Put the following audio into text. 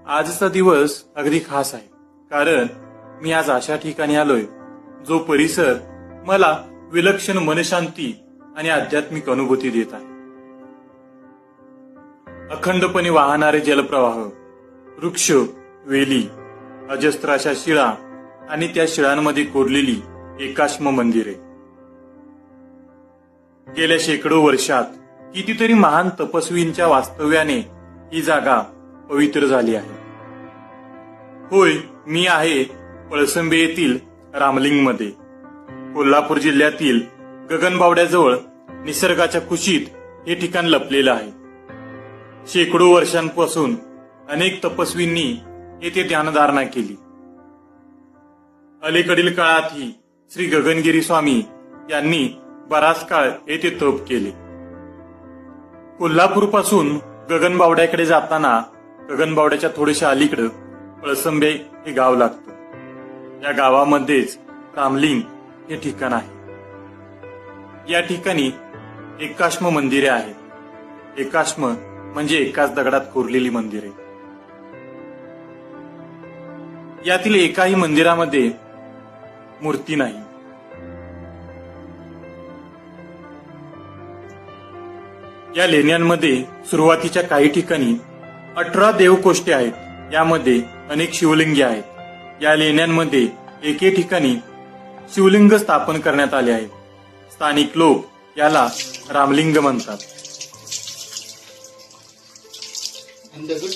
आजचा दिवस अगदी खास आहे, कारण मी आज अशा ठिकाणी आलोय जो परिसर मला विलक्षण मनशांती आणि आध्यात्मिक अनुभूती देत आहे. अखंडपणे वाहणारे जलप्रवाह, वृक्ष, वेली, अजस्त्र अशा शिळा आणि त्या शिळांमध्ये कोरलेली एकाश्म मंदिरे. गेल्या शेकडो वर्षात कितीतरी महान तपस्वींच्या वास्तव्याने ही जागा पवित्र झाली आहे. होय, मी आहे पळसंबे येथील रामलिंगमध्ये. कोल्हापूर जिल्ह्यातील गगनबावड्याजवळ निसर्गाच्या कुशीत हे ठिकाण लपलेलं आहे. शेकडो वर्षांपासून अनेक तपस्वींनी येथे ध्यानधारणा केली. अलीकडील काळातही श्री गगनगिरी स्वामी यांनी बराच काळ येथे तप केले. कोल्हापूरपासून गगनबावड्याकडे जाताना गगनबावड्याच्या थोडेशा अलीकडे पळसंबे हे गाव लागतं. या गावामध्येच रामलिंग हे ठिकाण आहे. या ठिकाणी एकाश्म मंदिरे आहेत. एकाश्म म्हणजे एकाच दगडात कोरलेली मंदिरे. यातील एकाही मंदिरामध्ये मूर्ती नाही. या लेण्यांमध्ये सुरुवातीच्या काही ठिकाणी 18 देवकोष्ठे आहेत. यामध्ये अनेक शिवलिंगे आहेत. या लेण्यांमध्ये एके ठिकाणी शिवलिंग स्थापन करण्यात आले आहे. स्थानिक लोक याला रामलिंग म्हणतात. आणि दगड